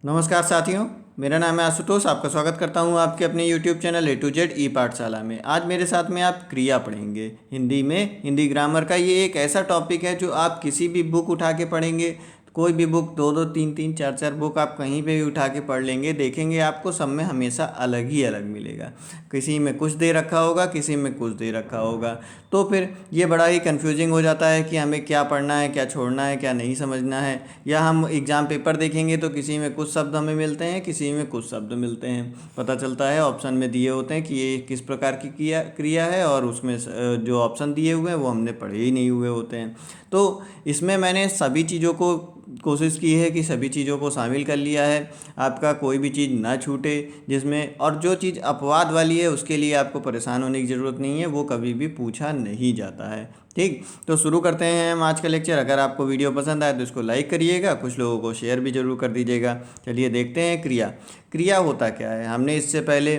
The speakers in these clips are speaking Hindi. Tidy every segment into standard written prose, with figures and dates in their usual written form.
नमस्कार साथियों, मेरा नाम है आशुतोष। आपका स्वागत करता हूं आपके अपने YouTube channel A to Z ई पाठशाला में। आज मेरे साथ में आप क्रिया पढ़ेंगे हिंदी में। हिंदी ग्रामर का ये एक ऐसा टॉपिक है जो आप किसी भी बुक उठा के पढ़ेंगे, कोई भी बुक दो दो तीन तीन चार चार बुक आप कहीं पे भी उठा के पढ़ लेंगे, देखेंगे आपको सब में हमेशा अलग ही अलग मिलेगा। किसी में कुछ दे रखा होगा, किसी में कुछ दे रखा होगा। तो फिर ये बड़ा ही कन्फ्यूजिंग हो जाता है कि हमें क्या पढ़ना है, क्या छोड़ना है, क्या नहीं समझना है। या हम एग्ज़ाम पेपर देखेंगे तो किसी में कुछ शब्द हमें मिलते हैं, किसी में कुछ शब्द मिलते हैं। पता चलता है ऑप्शन में दिए होते हैं कि ये किस प्रकार की क्रिया है, और उसमें जो ऑप्शन दिए हुए हैं वो हमने पढ़े ही नहीं हुए होते हैं। तो इसमें मैंने सभी चीज़ों को कोशिश की है कि सभी चीज़ों को शामिल कर लिया है, आपका कोई भी चीज़ ना छूटे जिसमें। और जो चीज़ अपवाद वाली है उसके लिए आपको परेशान होने की ज़रूरत नहीं है, वो कभी भी पूछा नहीं जाता है। ठीक, तो शुरू करते हैं हम आज का लेक्चर। अगर आपको वीडियो पसंद आए तो इसको लाइक करिएगा, कुछ लोगों को शेयर भी ज़रूर कर दीजिएगा। चलिए देखते हैं क्रिया। क्रिया होता क्या है। हमने इससे पहले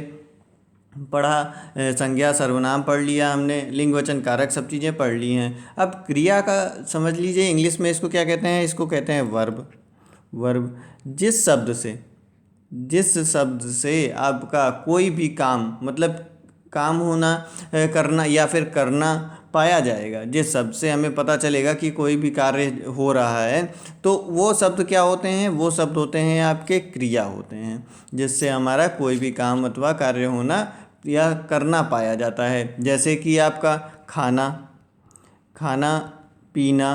पढ़ा, संज्ञा सर्वनाम पढ़ लिया हमने, लिंग वचन कारक सब चीज़ें पढ़ ली हैं। अब क्रिया का समझ लीजिए, इंग्लिश में इसको क्या कहते हैं, इसको कहते हैं वर्ब। वर्ब जिस शब्द से आपका कोई भी काम, मतलब काम होना, करना या फिर करना पाया जाएगा, जिस शब्द से हमें पता चलेगा कि कोई भी कार्य हो रहा है, तो वो शब्द क्या होते हैं, वो शब्द होते हैं आपके क्रिया होते हैं, जिससे हमारा कोई भी काम अथवा कार्य होना या करना पाया जाता है। जैसे कि आपका खाना, खाना पीना,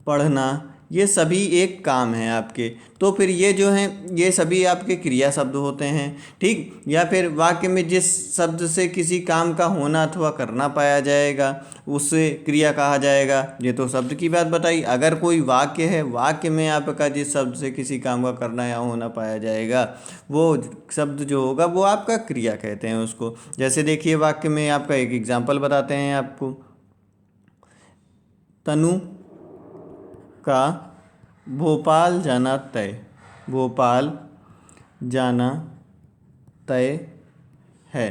पढ़ना, ये सभी एक काम है आपके। तो फिर ये जो हैं ये सभी आपके क्रिया शब्द होते हैं। ठीक, या फिर वाक्य में जिस शब्द से किसी काम का होना अथवा करना पाया जाएगा उससे क्रिया कहा जाएगा। ये तो शब्द की बात बताई। अगर कोई वाक्य है, वाक्य में आपका जिस शब्द से किसी काम का करना या होना पाया जाएगा, वो शब्द जो होगा वो आपका क्रिया कहते हैं उसको। जैसे देखिए, वाक्य में आपका एक एग्जाम्पल बताते हैं आपको। तनु का भोपाल जाना तय। भोपाल जाना तय है।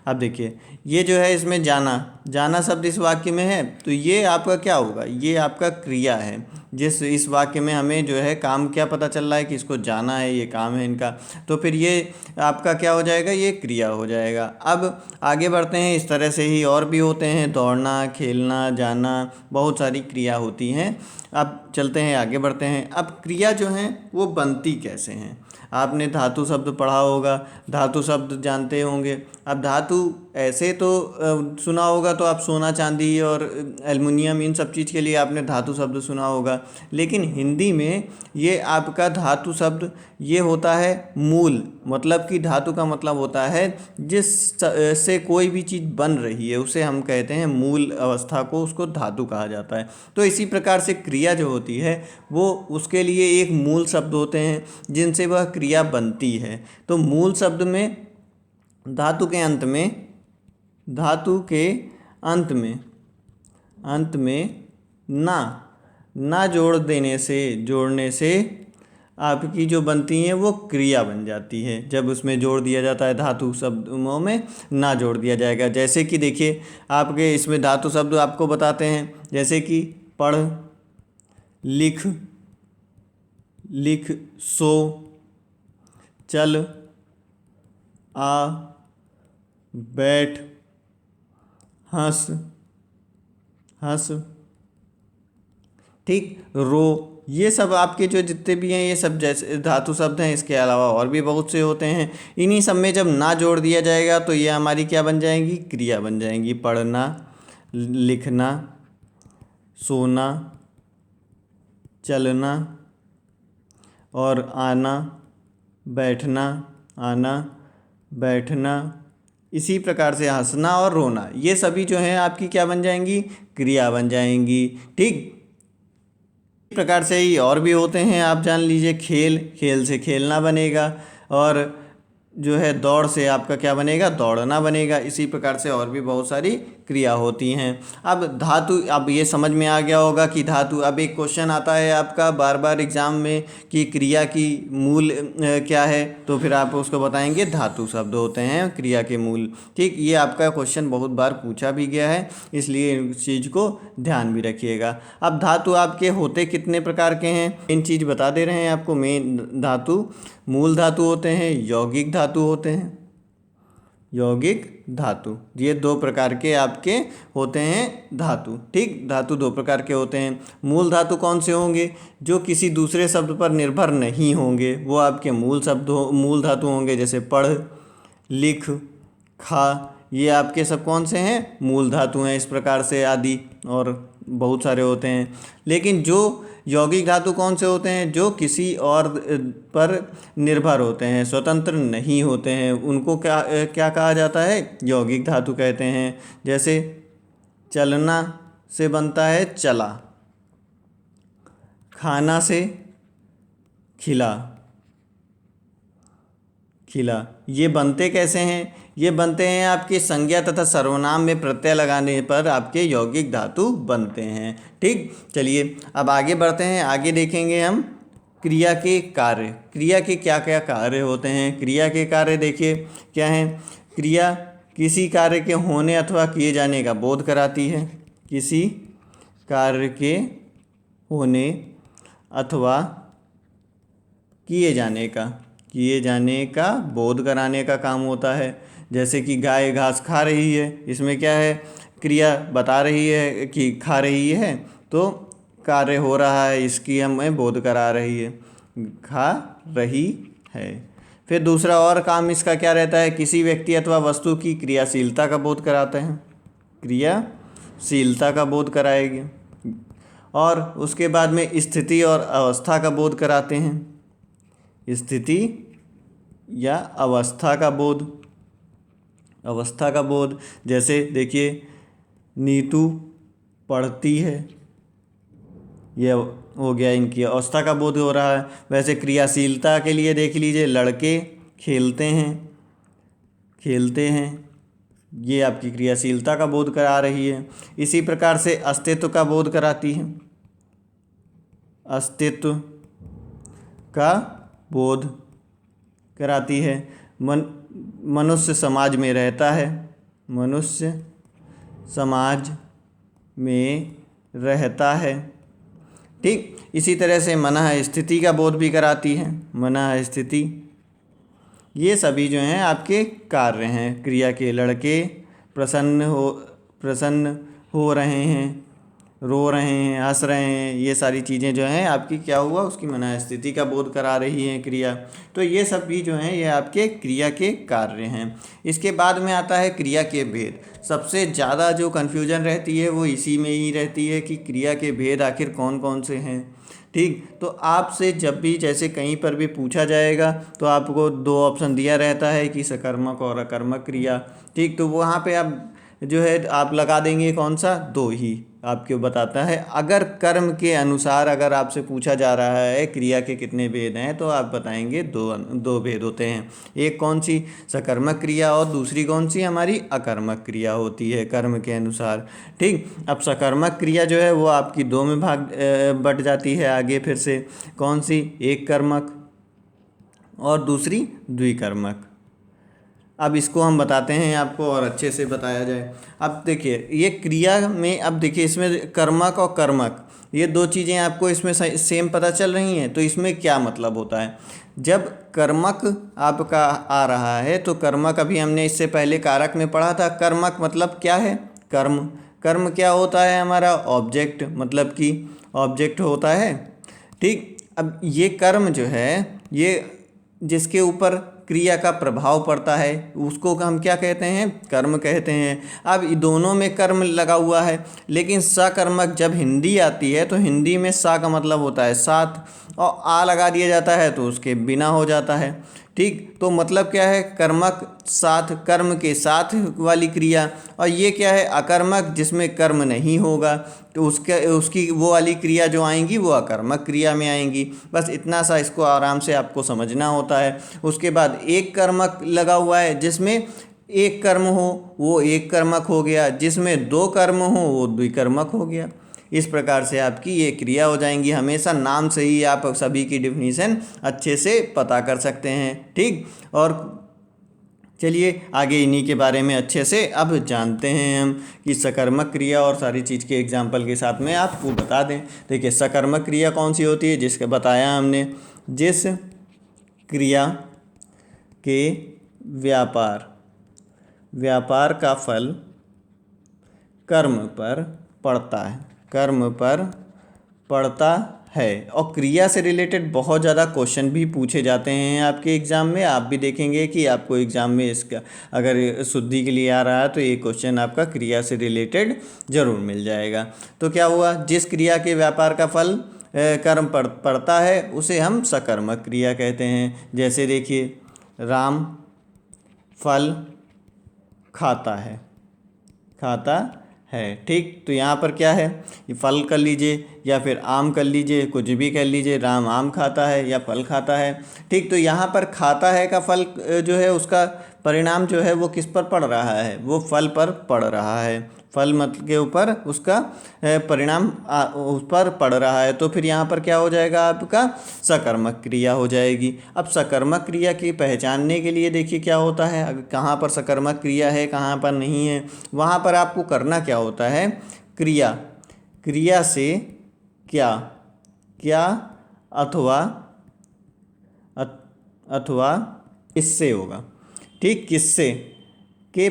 अब देखिए, ये जो है इसमें जाना, जाना शब्द इस वाक्य में है, तो ये आपका क्या होगा, ये आपका क्रिया है। जिस इस वाक्य में हमें जो है काम क्या पता चल रहा है कि इसको जाना है, ये काम है इनका, तो फिर ये आपका क्या हो जाएगा, ये क्रिया हो जाएगा। अब आगे बढ़ते हैं। इस तरह से ही और भी होते हैं, दौड़ना, खेलना, जाना, बहुत सारी क्रिया होती हैं। अब चलते हैं, आगे बढ़ते हैं। अब क्रिया जो हैं वो बनती कैसे हैं। आपने धातु शब्द पढ़ा होगा, धातु शब्द जानते होंगे। अब धातु ऐसे तो सुना होगा, तो आप सोना चांदी और एल्युमिनियम इन सब चीज़ के लिए आपने धातु शब्द सुना होगा। लेकिन हिंदी में ये आपका धातु शब्द ये होता है मूल। मतलब कि धातु का मतलब होता है जिस से कोई भी चीज़ बन रही है, उसे हम कहते हैं मूल अवस्था को, उसको धातु कहा जाता है। तो इसी प्रकार से क्रिया जो होती है वो उसके लिए एक मूल शब्द होते हैं जिनसे वह क्रिया बनती है। तो मूल शब्द में धातु के अंत में, धातु के अंत में ना जोड़ने से आपकी जो बनती हैं वो क्रिया बन जाती है। जब उसमें जोड़ दिया जाता है, धातु शब्दों में ना जोड़ दिया जाएगा। जैसे कि देखिए, आपके इसमें धातु शब्द आपको बताते हैं, जैसे कि पढ़, लिख, सो, चल, आ, बैठ, हंस, ठीक, रो। ये सब आपके जो जितने भी हैं ये सब जैसे धातु शब्द हैं। इसके अलावा और भी बहुत से होते हैं। इन्हीं सब में जब ना जोड़ दिया जाएगा तो ये हमारी क्या बन जाएंगी, क्रिया बन जाएंगी। पढ़ना, लिखना, सोना, चलना और आना बैठना, इसी प्रकार से हंसना और रोना, ये सभी जो हैं आपकी क्या बन जाएंगी, क्रिया बन जाएंगी। ठीक, इस प्रकार से ही और भी होते हैं, आप जान लीजिए। खेल से खेलना बनेगा, और जो है दौड़ से आपका क्या बनेगा, दौड़ना बनेगा। इसी प्रकार से और भी बहुत सारी क्रिया होती हैं। अब धातु, अब ये समझ में आ गया होगा कि धातु, अब एक क्वेश्चन आता है आपका बार बार एग्जाम में कि क्रिया की मूल क्या है, तो फिर आप उसको बताएंगे धातु शब्द होते हैं क्रिया के मूल। ठीक, ये आपका क्वेश्चन बहुत बार पूछा भी गया है, इसलिए इस चीज़ को ध्यान भी रखिएगा। अब धातु आपके होते कितने प्रकार के हैं, इन चीज़ बता दे रहे हैं आपको। मेन धातु मूल धातु होते हैं, यौगिक धातु होते हैं। यौगिक धातु, ये दो प्रकार के आपके होते हैं धातु। ठीक, धातु दो प्रकार के होते हैं। मूल धातु कौन से होंगे, जो किसी दूसरे शब्द पर निर्भर नहीं होंगे, वो आपके मूल धातु होंगे। जैसे पढ़, लिख, खा, ये आपके सब कौन से हैं, मूल धातु हैं। इस प्रकार से आदि और बहुत सारे होते हैं। लेकिन जो यौगिक धातु कौन से होते हैं, जो किसी और पर निर्भर होते हैं, स्वतंत्र नहीं होते हैं, उनको क्या क्या कहा जाता है, यौगिक धातु कहते हैं। जैसे चलना से बनता है चला, खाना से खिला, खिला। ये बनते कैसे हैं, ये बनते हैं आपके संज्ञा तथा सर्वनाम में प्रत्यय लगाने पर आपके यौगिक धातु बनते हैं। ठीक, चलिए अब आगे बढ़ते हैं। आगे देखेंगे हम क्रिया के कार्य। क्रिया के क्या क्या कार्य होते हैं। क्रिया के कार्य देखिए क्या हैं। क्रिया किसी कार्य के होने अथवा किए जाने का बोध कराती है। किसी कार्य के होने अथवा किए जाने का बोध कराने का काम होता है। जैसे कि गाय घास खा रही है, इसमें क्या है, क्रिया बता रही है कि खा रही है, तो कार्य हो रहा है, इसकी हमें बोध करा रही है, खा रही है। फिर दूसरा और काम इसका क्या रहता है, किसी व्यक्ति अथवा वस्तु की क्रियाशीलता का बोध कराते हैं, क्रियाशीलता का बोध कराएगी। और उसके बाद में स्थिति और अवस्था का बोध कराते हैं, स्थिति या अवस्था का बोध, अवस्था का बोध। जैसे देखिए नीतू पढ़ती है, यह हो गया, इनकी अवस्था का बोध हो रहा है। वैसे क्रियाशीलता के लिए देख लीजिए, लड़के खेलते हैं, ये आपकी क्रियाशीलता का बोध करा रही है। इसी प्रकार से अस्तित्व का बोध कराती है, अस्तित्व का बोध कराती है। मनुष्य समाज में रहता है, मनुष्य समाज में रहता है। ठीक, इसी तरह से मनः स्थिति का बोध भी कराती है, मनः स्थिति। ये सभी जो हैं आपके कार्य हैं क्रिया के। लड़के प्रसन्न हो रहे हैं, रो रहे हैं, हंस रहे हैं, ये सारी चीज़ें जो हैं आपकी क्या हुआ, उसकी मनः स्थिति का बोध करा रही हैं क्रिया। तो ये सब भी जो हैं ये आपके क्रिया के कार्य हैं। इसके बाद में आता है क्रिया के भेद। सबसे ज़्यादा जो कन्फ्यूजन रहती है वो इसी में ही रहती है कि क्रिया के भेद आखिर कौन कौन से हैं। ठीक, तो आपसे जब भी जैसे कहीं पर भी पूछा जाएगा तो आपको दो ऑप्शन दिया रहता है कि सकर्मक और अकर्मक क्रिया। ठीक, तो वहाँ पे आप जो है आप लगा देंगे कौन सा, दो ही आपको बताता है। अगर कर्म के अनुसार अगर आपसे पूछा जा रहा है क्रिया के कितने भेद हैं, तो आप बताएंगे दो भेद होते हैं। एक कौन सी, सकर्मक क्रिया, और दूसरी कौन सी, हमारी अकर्मक क्रिया होती है कर्म के अनुसार। ठीक, अब सकर्मक क्रिया जो है वो आपकी दो में बट जाती है आगे फिर से। कौन सी, एक कर्मक और दूसरी द्विकर्मक। अब इसको हम बताते हैं आपको और अच्छे से बताया जाए। अब देखिए ये क्रिया में, अब देखिए इसमें कर्मक और कर्मक ये दो चीज़ें आपको इसमें सेम पता चल रही हैं। तो इसमें क्या मतलब होता है, जब कर्मक आपका आ रहा है तो कर्मक, अभी हमने इससे पहले कारक में पढ़ा था, कर्मक मतलब क्या है, कर्म। कर्म क्या होता है, हमारा ऑब्जेक्ट, मतलब कि ऑब्जेक्ट होता है। ठीक, अब ये कर्म जो है, ये जिसके ऊपर क्रिया का प्रभाव पड़ता है उसको हम क्या कहते हैं, कर्म कहते हैं। अब दोनों में कर्म लगा हुआ है, लेकिन सकर्मक जब हिंदी आती है तो हिंदी में सा का मतलब होता है साथ, और आ लगा दिया जाता है तो उसके बिना हो जाता है। ठीक, तो मतलब क्या है, कर्मक साथ, कर्म के साथ वाली क्रिया। और ये क्या है, अकर्मक, जिसमें कर्म नहीं होगा, तो उसकी वो वाली क्रिया जो आएंगी वो अकर्मक क्रिया में आएंगी। बस इतना सा इसको आराम से आपको समझना होता है। उसके बाद एक कर्मक लगा हुआ है, जिसमें एक कर्म हो वो एक कर्मक हो गया, जिसमें दो कर्म हो वो द्विकर्मक हो गया। इस प्रकार से आपकी ये क्रिया हो जाएंगी। हमेशा नाम से ही आप सभी की डिफिनीशन अच्छे से पता कर सकते हैं। ठीक, और चलिए आगे इन्हीं के बारे में अच्छे से अब जानते हैं हम कि सकर्मक क्रिया, और सारी चीज़ के एग्जाम्पल के साथ में आपको बता दें। देखिए, सकर्मक क्रिया कौन सी होती है, जिसका बताया हमने, जिस क्रिया के व्यापार का फल कर्म पर पड़ता है, कर्म पर पड़ता है। और क्रिया से रिलेटेड बहुत ज़्यादा क्वेश्चन भी पूछे जाते हैं आपके एग्ज़ाम में। आप भी देखेंगे कि आपको एग्ज़ाम में इसका अगर शुद्धि के लिए आ रहा है तो ये क्वेश्चन आपका क्रिया से रिलेटेड ज़रूर मिल जाएगा। तो क्या हुआ, जिस क्रिया के व्यापार का फल कर्म पड़ता है उसे हम सकर्मक क्रिया कहते हैं। जैसे देखिए, राम फल खाता है, खाता है। ठीक, तो यहाँ पर क्या है, ये फल कर लीजिए या फिर आम कर लीजिए, कुछ भी कर लीजिए, राम आम खाता है या फल खाता है। ठीक, तो यहाँ पर खाता है का फल जो है उसका परिणाम जो है वो किस पर पड़ रहा है, वो फल पर पड़ रहा है। फल मत के ऊपर उसका परिणाम उस पर पड़ रहा है। तो फिर यहाँ पर क्या हो जाएगा, आपका सकर्मक क्रिया हो जाएगी। अब सकर्मक क्रिया की पहचानने के लिए देखिए क्या होता है, अगर कहाँ पर सकर्मक क्रिया है कहाँ पर नहीं है, वहाँ पर आपको करना क्या होता है, क्रिया से क्या अथवा इससे होगा। ठीक, किससे के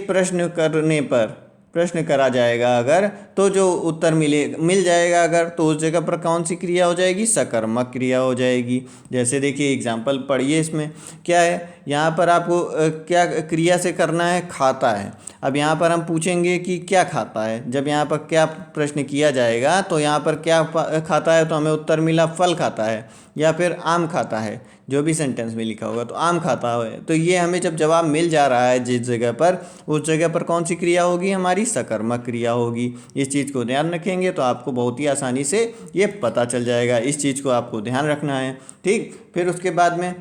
प्रश्न करा जाएगा अगर, तो जो उत्तर मिल जाएगा अगर, तो उस जगह पर कौन सी क्रिया हो जाएगी, सकर्मक क्रिया हो जाएगी। जैसे देखिए एग्जाम्पल पढ़िए, इसमें क्या है, यहाँ पर आपको क्या क्रिया से करना है, खाता है। अब यहाँ पर हम पूछेंगे कि क्या खाता है, जब यहाँ पर क्या प्रश्न किया जाएगा तो यहाँ पर क्या खाता है, तो हमें उत्तर मिला फल खाता है या फिर आम खाता है, जो भी सेंटेंस में लिखा होगा तो आम खाता है। तो ये हमें जब जवाब मिल जा रहा है जिस जगह पर, उस जगह पर कौन सी क्रिया होगी, हमारी सकर्मक क्रिया होगी। इस चीज़ को ध्यान रखेंगे तो आपको बहुत ही आसानी से ये पता चल जाएगा। इस चीज़ को आपको ध्यान रखना है। ठीक, फिर उसके बाद में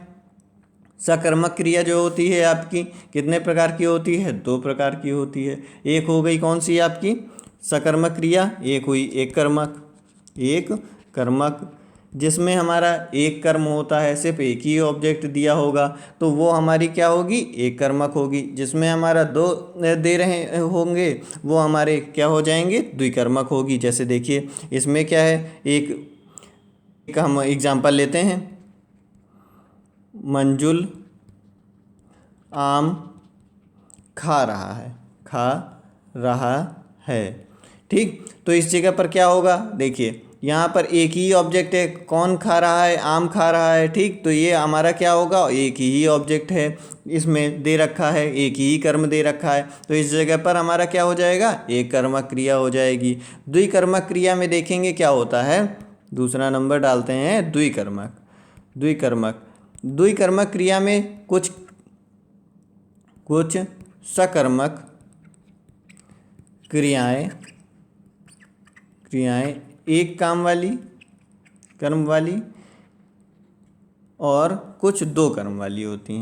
सकर्मक क्रिया जो होती है आपकी कितने प्रकार की होती है, दो प्रकार की होती है। एक हो गई कौन सी आपकी सकर्मक क्रिया, एक हुई एक कर्मक, जिसमें हमारा एक कर्म होता है, सिर्फ एक ही ऑब्जेक्ट दिया होगा तो वो हमारी क्या होगी, एक कर्मक होगी। जिसमें हमारा दो दे रहे होंगे वो हमारे क्या हो जाएंगे, द्विकर्मक होगी। जैसे देखिए इसमें क्या है, एक हम एग्जांपल लेते हैं, मंजुल आम खा रहा है। ठीक, तो इस जगह पर क्या होगा, देखिए यहाँ पर एक ही ऑब्जेक्ट है, कौन खा रहा है, आम खा रहा है। ठीक, तो ये हमारा क्या होगा, एक ही ऑब्जेक्ट है, इसमें दे रखा है, एक ही कर्म दे रखा है, तो इस जगह पर हमारा क्या हो जाएगा, एक कर्मक क्रिया हो जाएगी। द्विकर्मक क्रिया में देखेंगे क्या होता है, दूसरा नंबर डालते हैं द्विकर्मक क्रिया में कुछ सकर्मक क्रियाएं एक कर्म वाली और कुछ दो कर्म वाली होती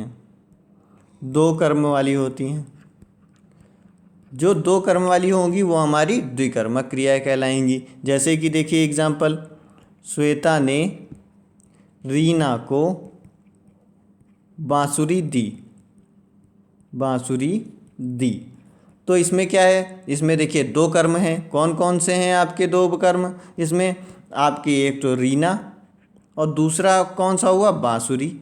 हैं। जो दो कर्म वाली होंगी वो हमारी द्विकर्मक क्रियाएं कहलाएंगी। जैसे कि देखिए एग्जाम्पल, श्वेता ने रीना को बांसुरी दी। तो इसमें क्या है, इसमें देखिए दो कर्म हैं, कौन कौन से हैं आपके दो कर्म, इसमें आपकी एक तो रीना और दूसरा कौन सा हुआ, बांसुरी।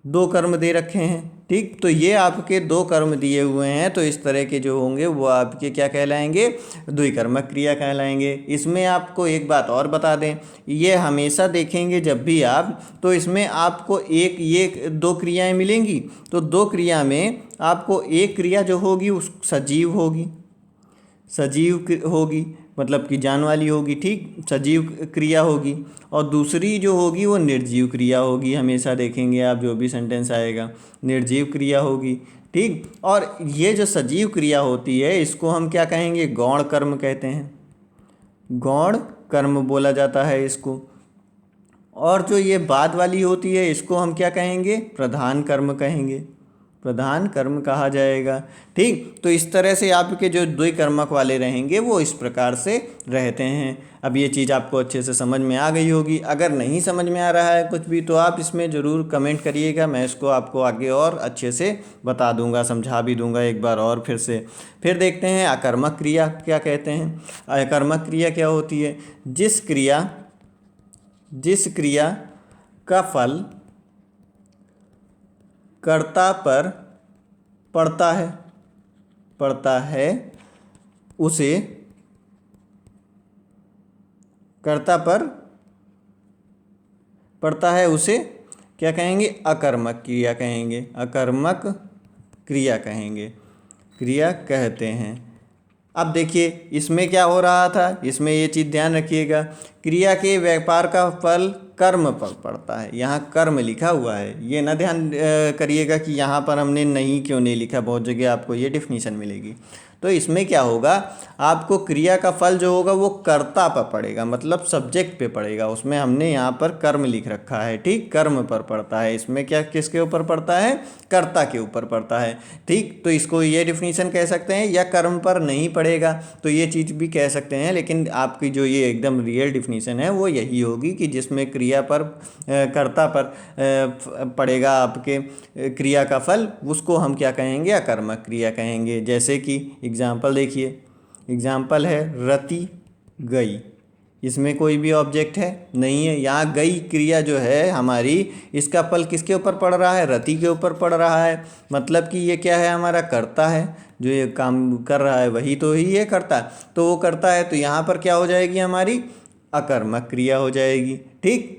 दो कर्म दे रखे हैं। ठीक, तो ये आपके दो कर्म दिए हुए हैं, तो इस तरह के जो होंगे वो आपके क्या कहलाएंगे, द्विकर्मक क्रिया कहलाएंगे। इसमें आपको एक बात और बता दें, ये हमेशा देखेंगे जब भी आप, तो इसमें आपको ये दो क्रियाएं मिलेंगी, तो दो क्रिया में आपको एक क्रिया जो होगी उस सजीव होगी, मतलब कि जान वाली होगी, ठीक, सजीव क्रिया होगी। और दूसरी जो होगी वो निर्जीव क्रिया होगी। हमेशा देखेंगे आप जो भी सेंटेंस आएगा निर्जीव क्रिया होगी, ठीक। और ये जो सजीव क्रिया होती है इसको हम क्या कहेंगे, गौण कर्म कहते हैं, गौण कर्म बोला जाता है इसको। और जो ये बाद वाली होती है इसको हम क्या कहेंगे, प्रधान कर्म कहेंगे, प्रधान कर्म कहा जाएगा, ठीक। तो इस तरह से आपके जो द्विकर्मक वाले रहेंगे वो इस प्रकार से रहते हैं। अब ये चीज़ आपको अच्छे से समझ में आ गई होगी। अगर नहीं समझ में आ रहा है कुछ भी तो आप इसमें ज़रूर कमेंट करिएगा, मैं इसको आपको आगे और अच्छे से बता दूंगा, समझा भी दूंगा एक बार और फिर से। फिर देखते हैं अकर्मक क्रिया क्या कहते हैं। अकर्मक क्रिया क्या होती है, जिस क्रिया का फल कर्ता पर पड़ता है उसे कर्ता पर पड़ता है उसे क्या कहेंगे, अकर्मक क्रिया कहेंगे, अकर्मक क्रिया कहेंगे, क्रिया कहते हैं। अब देखिए इसमें क्या हो रहा था, इसमें ये चीज़ ध्यान रखिएगा, क्रिया के व्यापार का फल कर्म पर पड़ता है, यहाँ कर्म लिखा हुआ है। ये ना ध्यान करिएगा कि यहाँ पर हमने नहीं क्यों नहीं लिखा, बहुत जगह आपको ये डेफिनेशन मिलेगी। तो इसमें क्या होगा, आपको क्रिया का फल जो होगा वो कर्ता पर पड़ेगा, मतलब सब्जेक्ट पे पड़ेगा। उसमें हमने यहाँ पर कर्म लिख रखा है, ठीक, कर्म पर पड़ता है। इसमें क्या किसके ऊपर पड़ता है, कर्ता के ऊपर पड़ता है, ठीक। तो इसको ये डिफिनीशन कह सकते हैं, या कर्म पर नहीं पड़ेगा तो ये चीज़ भी कह सकते हैं। लेकिन आपकी जो ये एकदम रियल डिफिनीशन है वो यही होगी कि जिसमें क्रिया पर कर्ता पर पड़ेगा आपके क्रिया का फल, उसको हम क्या कहेंगे, अकर्मक क्रिया कहेंगे। जैसे कि एग्जाम्पल देखिए, एग्जाम्पल है रति गई, इसमें कोई भी ऑब्जेक्ट है नहीं है। यहाँ गई क्रिया जो है हमारी, इसका फल किसके ऊपर पड़ रहा है, रति के ऊपर पड़ रहा है। मतलब कि ये क्या है, हमारा कर्ता है, जो ये काम कर रहा है वही तो ही है कर्ता, तो वो करता है। तो यहाँ पर क्या हो जाएगी, हमारी अकर्मक क्रिया हो जाएगी, ठीक।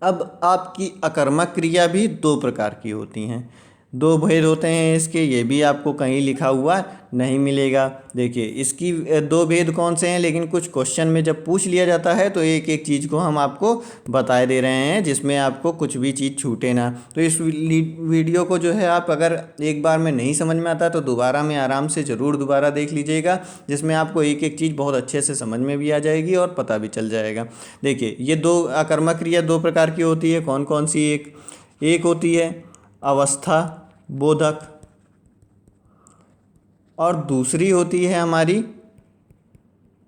अब आपकी अकर्मक क्रिया भी दो प्रकार की होती हैं, दो भेद होते हैं इसके, ये भी आपको कहीं लिखा हुआ नहीं मिलेगा। देखिए इसकी दो भेद कौन से हैं, लेकिन कुछ क्वेश्चन में जब पूछ लिया जाता है तो एक एक चीज़ को हम आपको बताए दे रहे हैं, जिसमें आपको कुछ भी चीज़ छूटे ना। तो इस वीडियो को जो है आप अगर एक बार में नहीं समझ में आता तो दोबारा में आराम से ज़रूर दोबारा देख लीजिएगा, जिसमें आपको एक एक चीज़ बहुत अच्छे से समझ में भी आ जाएगी और पता भी चल जाएगा। देखिए ये दो अकर्मक क्रिया दो प्रकार की होती है, कौन कौन सी, एक होती है अवस्था बोधक और दूसरी होती है हमारी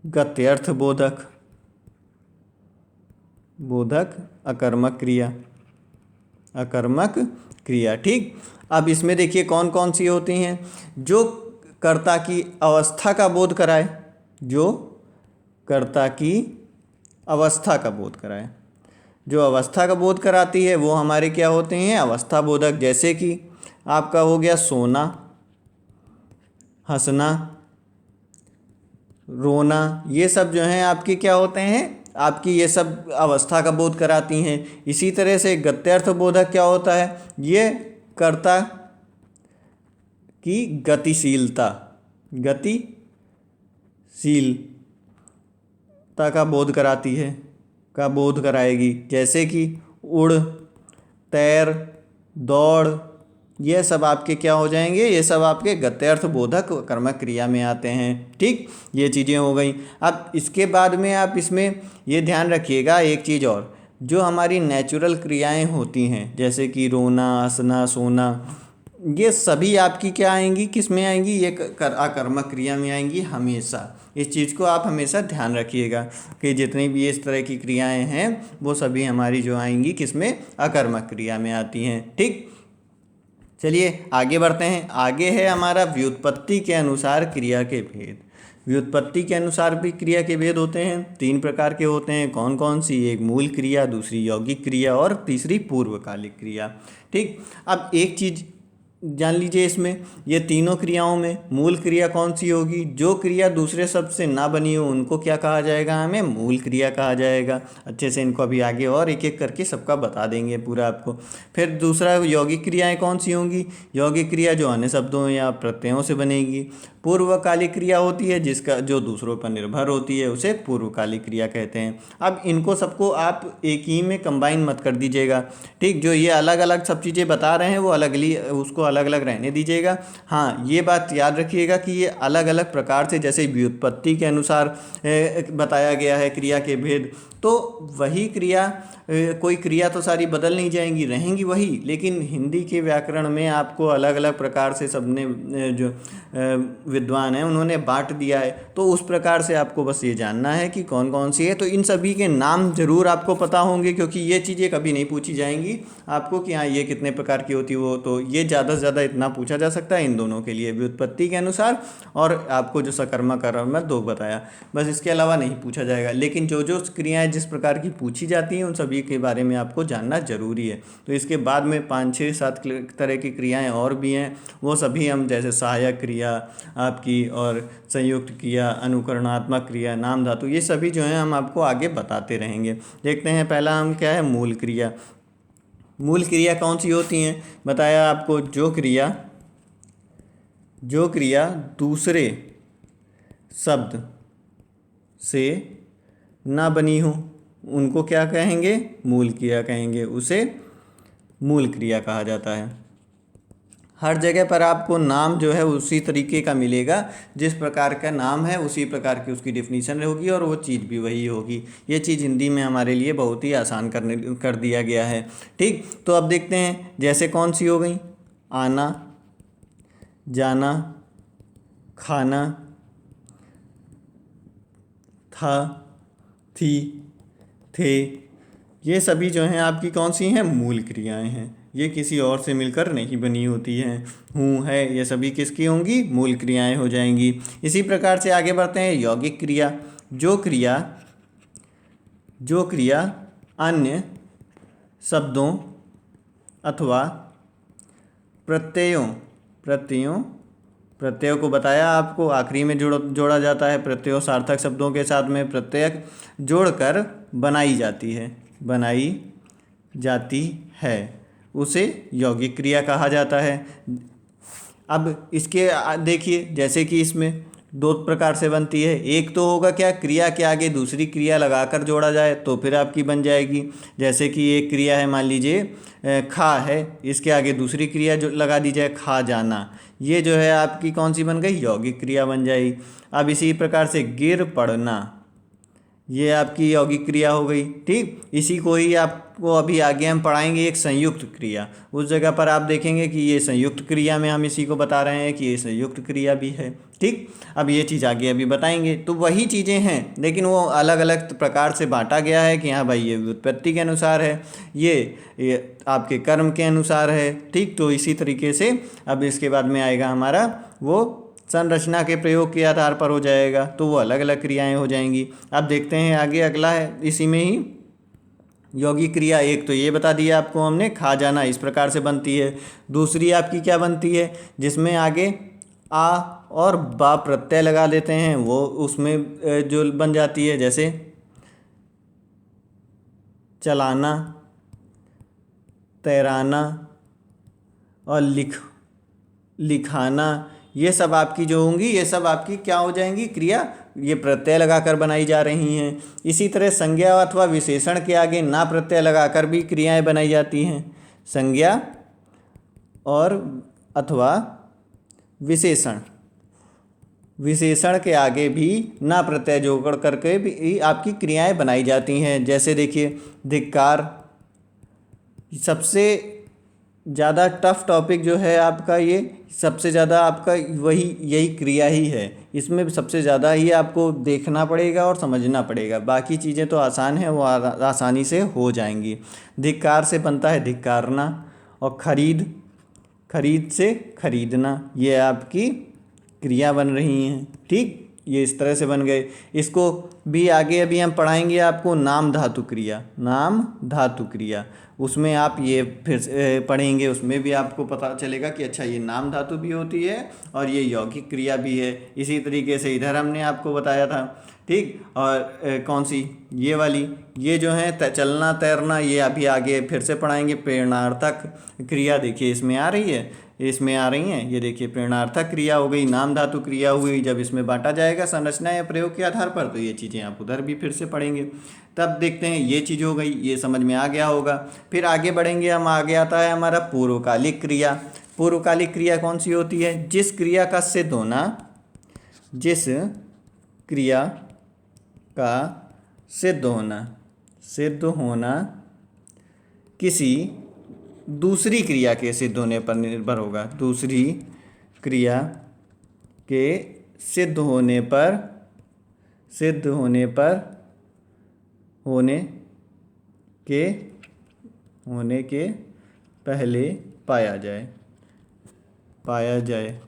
गत्यर्थ बोधक, अकर्मक क्रिया, अकर्मक क्रिया, ठीक। अब इसमें देखिए कौन कौन सी होती हैं, जो कर्ता की अवस्था का बोध कराए, जो कर्ता की अवस्था का बोध कराए, जो अवस्था का बोध कराती है वो हमारे क्या होते हैं, अवस्था बोधक। जैसे कि आपका हो गया सोना, हंसना, रोना, ये सब जो हैं आपके क्या होते हैं, आपकी ये सब अवस्था का बोध कराती हैं। इसी तरह से गत्यर्थ बोधक क्या होता है, ये कर्ता की गतिशीलता, गतिशीलता का बोध कराती है, का बोध कराएगी। जैसे कि उड़, तैर, दौड़, ये सब आपके क्या हो जाएंगे, ये सब आपके गत्यर्थ बोधक कर्मक क्रिया में आते हैं, ठीक। ये चीज़ें हो गई। अब इसके बाद में आप इसमें ये ध्यान रखिएगा एक चीज़ और, जो हमारी नेचुरल क्रियाएं होती हैं जैसे कि रोना, हंसना, सोना, ये सभी आपकी क्या आएंगी, किस में आएंगी, ये अकर्मक क्रिया में आएंगी हमेशा। इस चीज़ को आप हमेशा ध्यान रखिएगा कि जितनी भी इस तरह की क्रियाएं हैं वो सभी हमारी जो आएंगी किस में, अकर्मक क्रिया में आती हैं, ठीक। चलिए आगे बढ़ते हैं। आगे है हमारा व्युत्पत्ति के अनुसार क्रिया के भेद। व्युत्पत्ति के अनुसार भी क्रिया के भेद होते हैं, तीन प्रकार के होते हैं। कौन कौन सी, एक मूल क्रिया, दूसरी यौगिक क्रिया और तीसरी पूर्वकालिक क्रिया, ठीक। अब एक चीज़ जान लीजिए इसमें ये तीनों क्रियाओं में मूल क्रिया कौन सी होगी। जो क्रिया दूसरे शब्द से ना बनी हो उनको क्या कहा जाएगा, हमें मूल क्रिया कहा जाएगा। अच्छे से इनको अभी आगे और एक एक करके सबका बता देंगे पूरा आपको। फिर दूसरा यौगिक क्रियाएं कौन सी होंगी। यौगिक क्रिया जो अन्य शब्दों या प्रत्ययों से बनेगी। पूर्वकालिक क्रिया होती है जिसका जो दूसरों पर निर्भर होती है उसे पूर्वकालिक क्रिया कहते हैं। अब इनको सबको आप एक ही में कंबाइन मत कर दीजिएगा, ठीक। जो ये अलग अलग सब चीज़ें बता रहे हैं वो उसको अलग अलग रहने दीजिएगा। हाँ, ये बात याद रखिएगा कि ये अलग अलग प्रकार से, जैसे व्युत्पत्ति के अनुसार बताया गया है क्रिया के भेद, तो वही क्रिया कोई क्रिया तो सारी बदल नहीं जाएंगी, रहेंगी वही, लेकिन हिंदी के व्याकरण में आपको अलग अलग प्रकार से सबने जो विद्वान हैं उन्होंने बांट दिया है। तो उस प्रकार से आपको बस ये जानना है कि कौन कौन सी है। तो इन सभी के नाम जरूर आपको पता होंगे, क्योंकि ये चीज़ें कभी नहीं पूछी जाएंगी आपको कि हाँ ये कितने प्रकार की होती है। वो तो ये ज़्यादा से ज़्यादा इतना पूछा जा सकता है इन दोनों के लिए, व्युत्पत्ति के अनुसार और आपको जो सकर्मक कर्मक दो बताया, बस इसके अलावा नहीं पूछा जाएगा। लेकिन जो जो क्रियाएँ जिस प्रकार की पूछी जाती हैं उन सभी के बारे में आपको जानना जरूरी है। तो इसके बाद में 5 6 7 तरह की क्रियाएँ और भी हैं, वो सभी हम जैसे सहायक क्रिया आपकी और संयुक्त क्रिया, अनुकरणात्मक क्रिया, नाम धातु, ये सभी जो हैं हम आपको आगे बताते रहेंगे। देखते हैं पहला हम क्या है, मूल क्रिया। मूल क्रिया कौन सी होती हैं, बताया आपको। जो क्रिया दूसरे शब्द से ना बनी हो उनको क्या कहेंगे, मूल क्रिया कहेंगे, उसे मूल क्रिया कहा जाता है। हर जगह पर आपको नाम जो है उसी तरीके का मिलेगा, जिस प्रकार का नाम है उसी प्रकार की उसकी डिफिनीशन होगी और वो चीज़ भी वही होगी। ये चीज़ हिंदी में हमारे लिए बहुत ही आसान कर दिया गया है, ठीक। तो अब देखते हैं जैसे कौन सी हो गई, आना, जाना, खाना, था, थी, थे, ये सभी जो हैं आपकी कौन सी हैं, मूल क्रियाएं हैं। ये किसी और से मिलकर नहीं बनी होती हैं। हूँ, है, ये सभी किसकी होंगी, मूल क्रियाएं हो जाएंगी। इसी प्रकार से आगे बढ़ते हैं, यौगिक क्रिया। जो क्रिया अन्य शब्दों अथवा प्रत्ययों को बताया आपको, आखिरी में जोड़ा जाता है। प्रत्ययों सार्थक शब्दों के साथ में प्रत्यय जोड़कर बनाई जाती है, उसे यौगिक क्रिया कहा जाता है। अब इसके देखिए, जैसे कि इसमें 2 प्रकार से बनती है। एक तो होगा क्या, क्रिया के आगे दूसरी क्रिया लगाकर जोड़ा जाए तो फिर आपकी बन जाएगी। जैसे कि एक क्रिया है, मान लीजिए खा है, इसके आगे दूसरी क्रिया जो लगा दी जाए, खा जाना, ये जो है आपकी कौन सी बन गई, यौगिक क्रिया बन जाएगी। अब इसी प्रकार से गिर पड़ना, ये आपकी यौगिक क्रिया हो गई, ठीक। इसी को ही आपको अभी आगे हम पढ़ाएंगे एक संयुक्त क्रिया। उस जगह पर आप देखेंगे कि ये संयुक्त क्रिया में हम इसी को बता रहे हैं कि ये संयुक्त क्रिया भी है, ठीक। अब ये चीज़ आगे अभी बताएंगे। तो वही चीज़ें हैं, लेकिन वो अलग अलग प्रकार से बांटा गया है कि हाँ भाई ये व्युत्पत्ति के अनुसार है, ये आपके कर्म के अनुसार है, ठीक। तो इसी तरीके से अब इसके बाद में आएगा हमारा वो संरचना के प्रयोग के आधार पर हो जाएगा, तो वो अलग अलग क्रियाएं हो जाएंगी। अब देखते हैं आगे, अगला है इसी में ही यौगिक क्रिया। एक तो ये बता दिया आपको हमने, खा जाना इस प्रकार से बनती है। दूसरी आपकी क्या बनती है, जिसमें आगे आ और बा प्रत्यय लगा देते हैं, वो उसमें जो बन जाती है, जैसे चलाना, तैराना और लिखाना, ये सब आपकी जो होंगी, ये सब आपकी क्या हो जाएंगी, क्रिया, ये प्रत्यय लगाकर बनाई जा रही हैं। इसी तरह संज्ञा अथवा विशेषण के आगे ना प्रत्यय लगाकर भी क्रियाएं बनाई जाती हैं। संज्ञा और अथवा विशेषण के आगे भी ना प्रत्यय जोड़ करके भी आपकी क्रियाएं बनाई जाती हैं। जैसे देखिए, धिक्कार, सबसे ज़्यादा टफ टॉपिक जो है आपका, ये सबसे ज़्यादा आपका यही क्रिया ही है। इसमें सबसे ज़्यादा ही आपको देखना पड़ेगा और समझना पड़ेगा, बाकी चीज़ें तो आसान है, वो आसानी से हो जाएंगी। धिक्कार से बनता है धिक्कारना, और खरीद से खरीदना, ये आपकी क्रिया बन रही हैं, ठीक। ये इस तरह से बन गए। इसको भी आगे अभी हम पढ़ाएंगे आपको, नाम धातु क्रिया, नाम धातु क्रिया। उसमें आप ये फिर से पढ़ेंगे, उसमें भी आपको पता चलेगा कि अच्छा ये नाम धातु भी होती है और ये यौगिक क्रिया भी है। इसी तरीके से इधर हमने आपको बताया था, ठीक। और कौन सी, ये वाली, ये जो है चलना तैरना, ये अभी आगे फिर से पढ़ाएंगे। प्रेरणार्थक क्रिया देखिए इसमें आ रही है, इसमें आ रही हैं, ये देखिए प्रेरणार्थक क्रिया हो गई, नाम धातु क्रिया हुई। जब इसमें बांटा जाएगा संरचना या प्रयोग के आधार पर, तो ये चीज़ें आप उधर भी फिर से पढ़ेंगे। तब देखते हैं, ये चीज़ हो गई, ये समझ में आ गया होगा। फिर आगे बढ़ेंगे हम, आगे आता है हमारा पूर्वकालिक क्रिया। पूर्वकालिक क्रिया कौन सी होती है? जिस क्रिया का सिद्ध होना, जिस क्रिया का सिद्ध होना, सिद्ध होना किसी दूसरी क्रिया के सिद्ध होने पर निर्भर होगा। दूसरी क्रिया के सिद्ध होने पर, सिद्ध होने पर, होने के पहले पाया जाए, पाया जाए,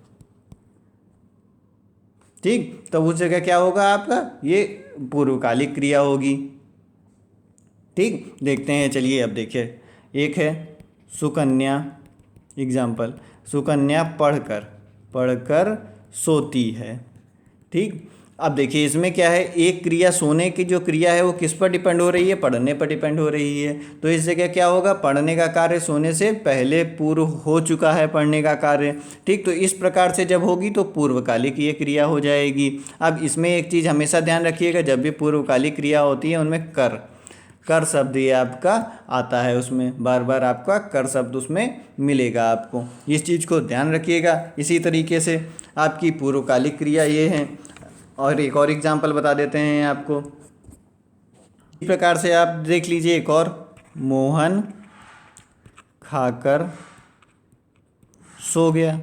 ठीक। तो उस जगह क्या होगा आपका? ये पूर्वकालिक क्रिया होगी, ठीक। देखते हैं, चलिए अब देखिए, एक है सुकन्या, एग्जाम्पल, सुकन्या पढ़कर, पढ़कर सोती है, ठीक। अब देखिए इसमें क्या है, एक क्रिया, सोने की जो क्रिया है वो किस पर डिपेंड हो रही है? पढ़ने पर डिपेंड हो रही है। तो इस जगह क्या होगा? पढ़ने का कार्य सोने से पहले पूर्व हो चुका है, पढ़ने का कार्य, ठीक। तो इस प्रकार से जब होगी तो पूर्वकालिक ये क्रिया हो जाएगी। अब इसमें एक चीज़ हमेशा ध्यान रखिएगा, जब भी पूर्वकालिक क्रिया होती है उनमें कर, कर शब्द ये आपका आता है, उसमें बार बार आपका कर शब्द उसमें मिलेगा आपको, इस चीज़ को ध्यान रखिएगा। इसी तरीके से आपकी पूर्वकालिक क्रिया ये है। और एक और एग्जांपल बता देते हैं आपको, इस प्रकार से आप देख लीजिए एक और, मोहन खाकर सो गया।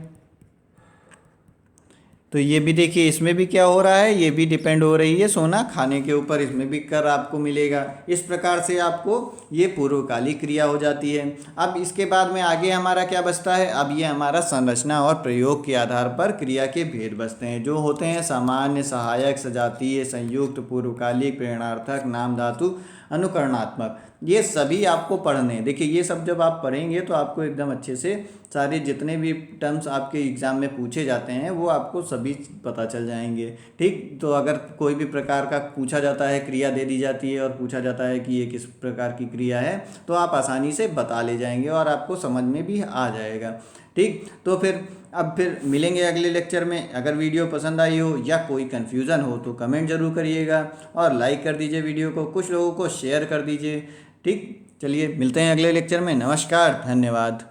तो ये भी देखिए, इसमें भी क्या हो रहा है, ये भी डिपेंड हो रही है सोना खाने के ऊपर, इसमें भी कर आपको मिलेगा। इस प्रकार से आपको ये पूर्वकालिक क्रिया हो जाती है। अब इसके बाद में आगे हमारा क्या बचता है? अब ये हमारा संरचना और प्रयोग के आधार पर क्रिया के भेद बचते हैं, जो होते हैं सामान्य, सहायक, सजातीय, संयुक्त, पूर्वकालिक, प्रेरणार्थक, नाम धातु, अनुकरणात्मक। ये सभी आपको पढ़ने हैं। देखिए ये सब जब आप पढ़ेंगे तो आपको एकदम अच्छे से सारे जितने भी टर्म्स आपके एग्ज़ाम में पूछे जाते हैं वो आपको सभी पता चल जाएंगे, ठीक। तो अगर कोई भी प्रकार का पूछा जाता है, क्रिया दे दी जाती है और पूछा जाता है कि ये किस प्रकार की क्रिया है, तो आप आसानी से बता ले जाएंगे और आपको समझ में भी आ जाएगा, ठीक। तो फिर मिलेंगे अगले लेक्चर में। अगर वीडियो पसंद आई हो या कोई कन्फ्यूज़न हो तो कमेंट ज़रूर करिएगा और लाइक कर दीजिए वीडियो को, कुछ लोगों को शेयर कर दीजिए, ठीक। चलिए मिलते हैं अगले लेक्चर में। नमस्कार, धन्यवाद।